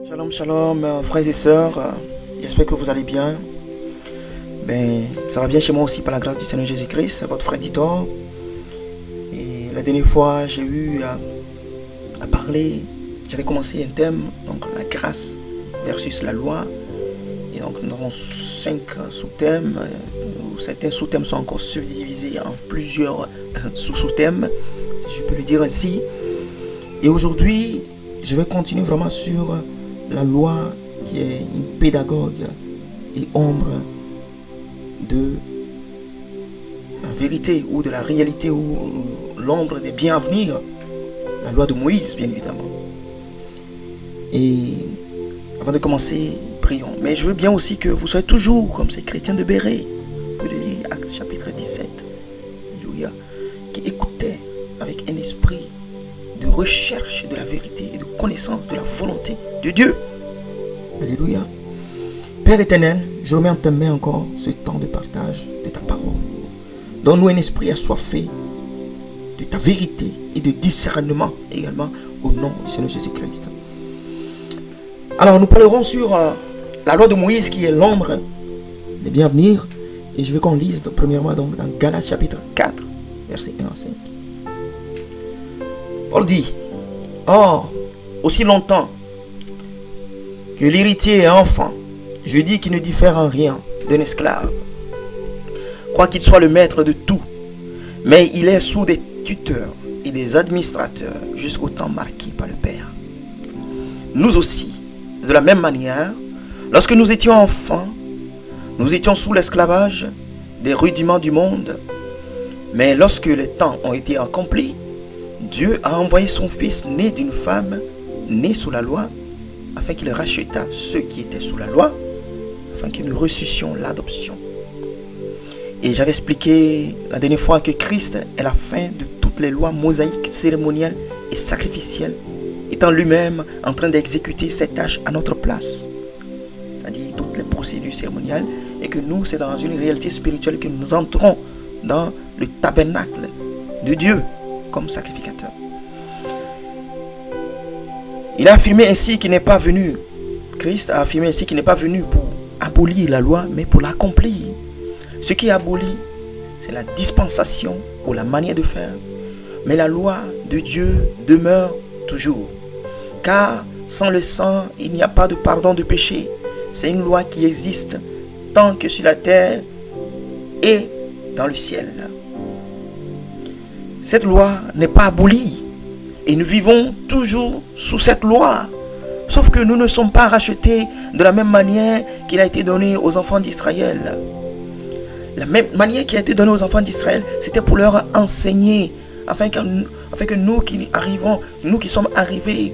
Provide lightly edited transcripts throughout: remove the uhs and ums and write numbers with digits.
Shalom, shalom, frères et sœurs, j'espère que vous allez bien. Ça va bien chez moi aussi par la grâce du Seigneur Jésus-Christ, votre frère Titor. Et la dernière fois, j'ai eu à parler, j'avais commencé un thème, donc la grâce versus la loi. Et donc nous avons 5 sous-thèmes, certains sous-thèmes sont encore subdivisés en plusieurs sous-thèmes, si je peux le dire ainsi. Et aujourd'hui, je vais continuer vraiment sur la loi qui est une pédagogue et ombre de la vérité ou de la réalité ou l'ombre des biens à venir. La loi de Moïse, bien évidemment. Et avant de commencer, prions. Mais je veux bien aussi que vous soyez toujours comme ces chrétiens de Béret. Vous pouvez lire Actes chapitre 17. Alléluia. Qui écoutaient avec un esprit de recherche de la vérité et de connaissance de la volonté de Dieu. Alléluia. Père éternel, je remets en tes mains encore ce temps de partage de ta parole. Donne-nous un esprit assoiffé de ta vérité et de discernement également au nom du Seigneur Jésus-Christ. Alors nous parlerons sur la loi de Moïse qui est l'ombre des biens à venir. Et je veux qu'on lise premièrement donc dans Galates chapitre 4, versets 1 à 5. Paul dit: or, aussi longtemps que l'héritier est enfant, je dis qu'il ne diffère en rien d'un esclave, quoiqu'il soit le maître de tout, mais il est sous des tuteurs et des administrateurs jusqu'au temps marqué par le Père. Nous aussi, de la même manière, lorsque nous étions enfants, nous étions sous l'esclavage des rudiments du monde, mais lorsque les temps ont été accomplis, Dieu a envoyé son fils né d'une femme, né sous la loi, afin qu'il racheta ceux qui étaient sous la loi, afin que nous reçussions l'adoption. Et j'avais expliqué la dernière fois que Christ est la fin de toutes les lois mosaïques, cérémonielles et sacrificielles, étant lui-même en train d'exécuter ses tâches à notre place. C'est-à-dire procédure cérémoniale et que nous, c'est dans une réalité spirituelle que nous entrons dans le tabernacle de Dieu comme sacrificateur. Il a affirmé ainsi qu'il n'est pas venu, Christ a affirmé ainsi qu'il n'est pas venu pour abolir la loi, mais pour l'accomplir. Ce qui est aboli, c'est la dispensation ou la manière de faire. Mais la loi de Dieu demeure toujours. Car sans le sang, il n'y a pas de pardon de péché. C'est une loi qui existe tant que sur la terre et dans le ciel. Cette loi n'est pas abolie et nous vivons toujours sous cette loi. Sauf que nous ne sommes pas rachetés de la même manière qu'il a été donné aux enfants d'Israël. La même manière qui a été donnée aux enfants d'Israël, c'était pour leur enseigner, afin que nous qui sommes arrivés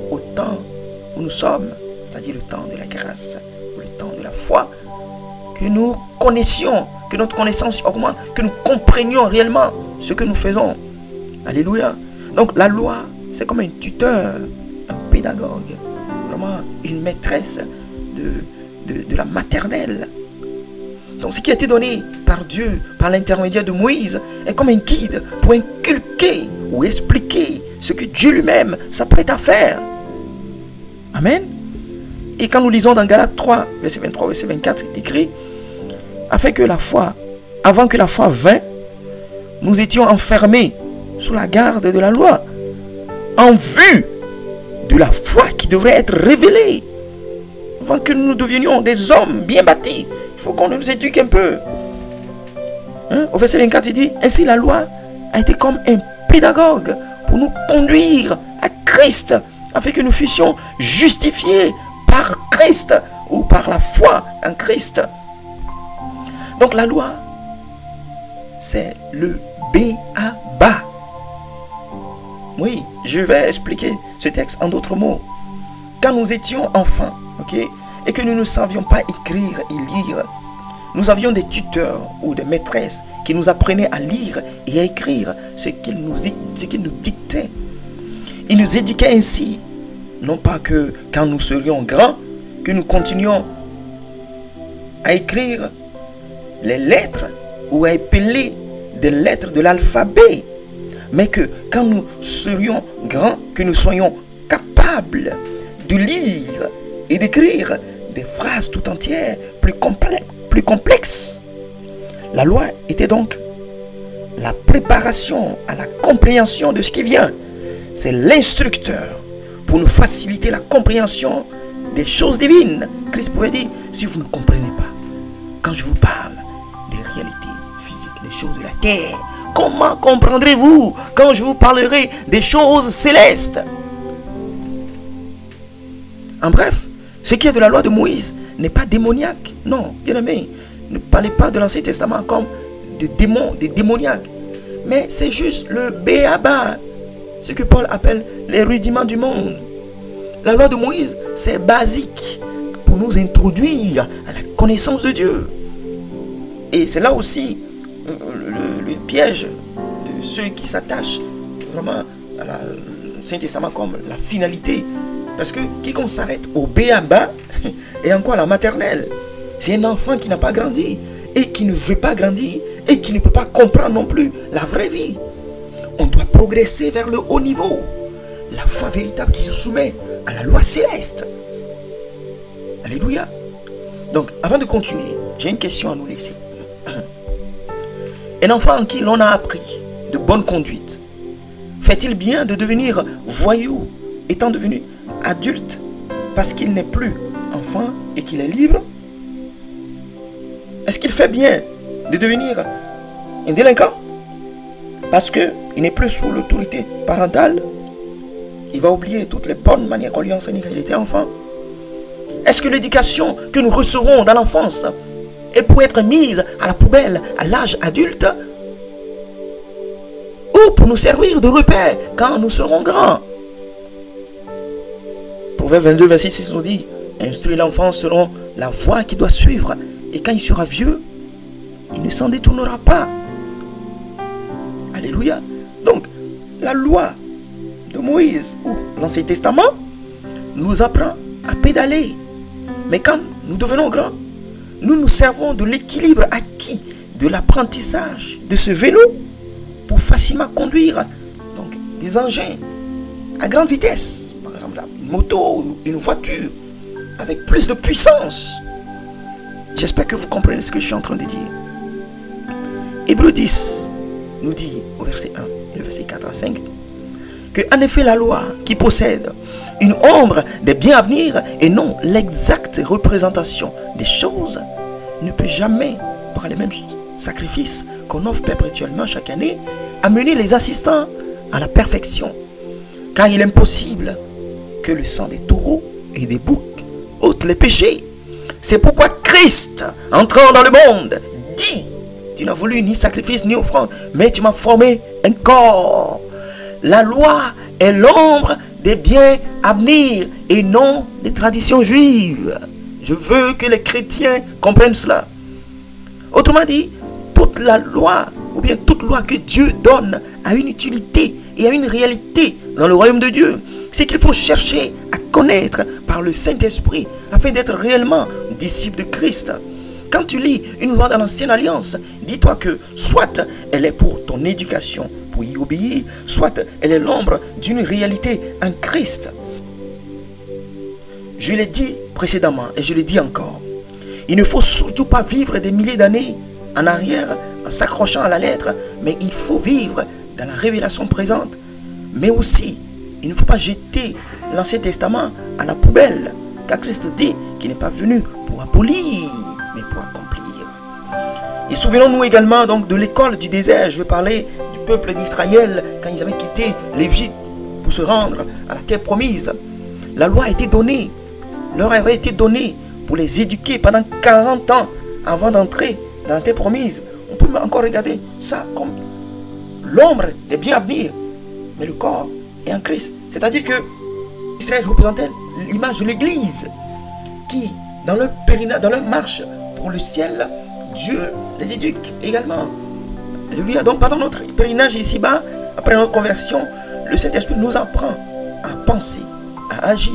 au temps où nous sommes, c'est-à-dire le temps de la grâce, ou le temps de la foi, que nous connaissions, que notre connaissance augmente, que nous comprenions réellement ce que nous faisons. Alléluia. Donc la loi, c'est comme un tuteur, un pédagogue, vraiment une maîtresse de la maternelle. Donc ce qui a été donné par Dieu, par l'intermédiaire de Moïse, est comme un guide pour inculquer ou expliquer ce que Dieu lui-même s'apprête à faire. Amen. Et quand nous lisons dans Galates 3, verset 23, verset 24, c'est écrit, avant que la foi vînt, nous étions enfermés sous la garde de la loi, en vue de la foi qui devrait être révélée. Avant que nous devenions des hommes bien bâtis, il faut qu'on nous éduque un peu. Au verset 24, il dit, ainsi la loi a été comme un pédagogue pour nous conduire à Christ, afin que nous fussions justifiés par Christ ou par la foi en Christ. Donc la loi, c'est le B.A.-ba. Oui, je vais expliquer ce texte en d'autres mots. Quand nous étions enfants, et que nous ne savions pas écrire et lire, nous avions des tuteurs ou des maîtresses qui nous apprenaient à lire et à écrire ce qu'ils nous dictaient. Ils nous éduquaient ainsi, non pas que quand nous serions grands, que nous continuions à écrire les lettres ou à épeler des lettres de l'alphabet, mais que quand nous serions grands, que nous soyons capables de lire et d'écrire des phrases tout entières plus complexes. La loi était donc la préparation à la compréhension de ce qui vient. C'est l'instructeur pour nous faciliter la compréhension des choses divines. Christ pouvait dire, si vous ne comprenez pas, quand je vous parle des réalités physiques, des choses de la terre, comment comprendrez-vous quand je vous parlerai des choses célestes? En bref, ce qui est de la loi de Moïse n'est pas démoniaque. Non, bien aimé, ne parlez pas de l'Ancien Testament comme de démons, des démoniaques. Mais c'est juste le B.A.-ba, ce que Paul appelle les rudiments du monde. La loi de Moïse, c'est basique pour nous introduire à la connaissance de Dieu. Et c'est là aussi le piège de ceux qui s'attachent vraiment à l'Ancien Testament comme la finalité. Parce que quiconque s'arrête au B.A.-ba et encore à la maternelle, c'est un enfant qui n'a pas grandi et qui ne veut pas grandir et qui ne peut pas comprendre non plus la vraie vie. On doit progresser vers le haut niveau, la foi véritable qui se soumet à la loi céleste. Alléluia. Donc, avant de continuer, j'ai une question à nous laisser. Un enfant en qui l'on a appris de bonne conduite, fait-il bien de devenir voyou étant devenu adulte parce qu'il n'est plus enfant et qu'il est libre? Est-ce qu'il fait bien de devenir un délinquant parce qu'il n'est plus sous l'autorité parentale? Il va oublier toutes les bonnes manières qu'on lui a enseignées quand il était enfant. Est-ce que l'éducation que nous recevons dans l'enfance est pour être mise à la poubelle à l'âge adulte ou pour nous servir de repère quand nous serons grands? Proverbe 22, verset 6 nous dit, instruire l'enfant selon la voie qu'il doit suivre, et quand il sera vieux, il ne s'en détournera pas. Alléluia. Donc, la loi de Moïse ou l'Ancien Testament nous apprend à pédaler. Mais quand nous devenons grands, nous nous servons de l'équilibre acquis de l'apprentissage de ce vélo pour facilement conduire donc, des engins à grande vitesse. Par exemple, une moto ou une voiture avec plus de puissance. J'espère que vous comprenez ce que je suis en train de dire. Hébreux 10 nous dit au verset 1 et le verset 4 à 5 que en effet la loi qui possède une ombre des biens à venir et non l'exacte représentation des choses ne peut jamais, par les mêmes sacrifices qu'on offre perpétuellement chaque année, amener les assistants à la perfection. Car il est impossible que le sang des taureaux et des boucs ôte les péchés. C'est pourquoi Christ, entrant dans le monde, dit: tu n'as voulu ni sacrifice ni offrande, mais tu m'as formé un corps. La loi est l'ombre des biens à venir et non des traditions juives. Je veux que les chrétiens comprennent cela. Autrement dit, toute la loi, ou bien toute loi que Dieu donne, a une utilité et a une réalité dans le royaume de Dieu. C'est qu'il faut chercher à connaître par le Saint-Esprit afin d'être réellement disciple de Christ. Quand tu lis une loi dans l'Ancienne Alliance, dis-toi que soit elle est pour ton éducation, pour y obéir, soit elle est l'ombre d'une réalité en Christ. Je l'ai dit précédemment et je le dis encore. Il ne faut surtout pas vivre des milliers d'années en arrière en s'accrochant à la lettre, mais il faut vivre dans la révélation présente. Mais aussi, il ne faut pas jeter l'Ancien Testament à la poubelle, car Christ dit qu'il n'est pas venu pour abolir, mais pour accomplir. Et souvenons-nous également donc de l'école du désert. Je veux parler du peuple d'Israël quand ils avaient quitté l'Égypte pour se rendre à la terre promise. La loi a été donnée, leur avait été donnée pour les éduquer pendant 40 ans avant d'entrer dans la terre promise. On peut encore regarder ça comme l'ombre des biens à venir, mais le corps est en Christ. C'est-à-dire que Israël représentait l'image de l'Église qui, dans leur marche pour le ciel, Dieu les éduque également. Alléluia. Donc pendant notre pèlerinage ici-bas, après notre conversion, le Saint-Esprit nous apprend à penser, à agir,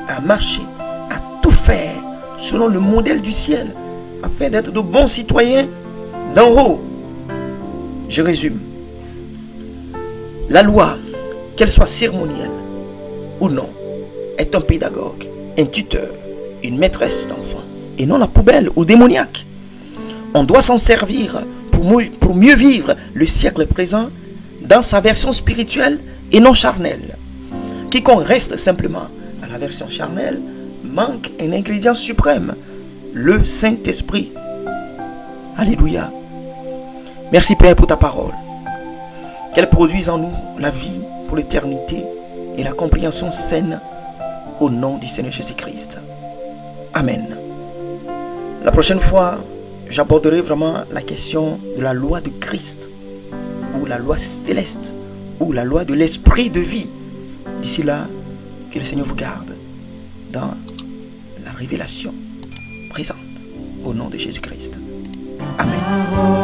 à marcher, à tout faire selon le modèle du ciel, afin d'être de bons citoyens d'en haut. Je résume. La loi, qu'elle soit cérémonielle ou non, est un pédagogue, un tuteur, une maîtresse d'enfants, et non la poubelle ou démoniaque. On doit s'en servir pour mieux vivre le siècle présent dans sa version spirituelle et non charnelle. Quiconque reste simplement à la version charnelle manque un ingrédient suprême, le Saint-Esprit. Alléluia. Merci Père pour ta parole. Qu'elle produise en nous la vie pour l'éternité et la compréhension saine au nom du Seigneur Jésus-Christ. Amen. La prochaine fois, j'aborderai vraiment la question de la loi de Christ, ou la loi céleste, ou la loi de l'esprit de vie. D'ici là, que le Seigneur vous garde dans la révélation présente au nom de Jésus-Christ. Amen.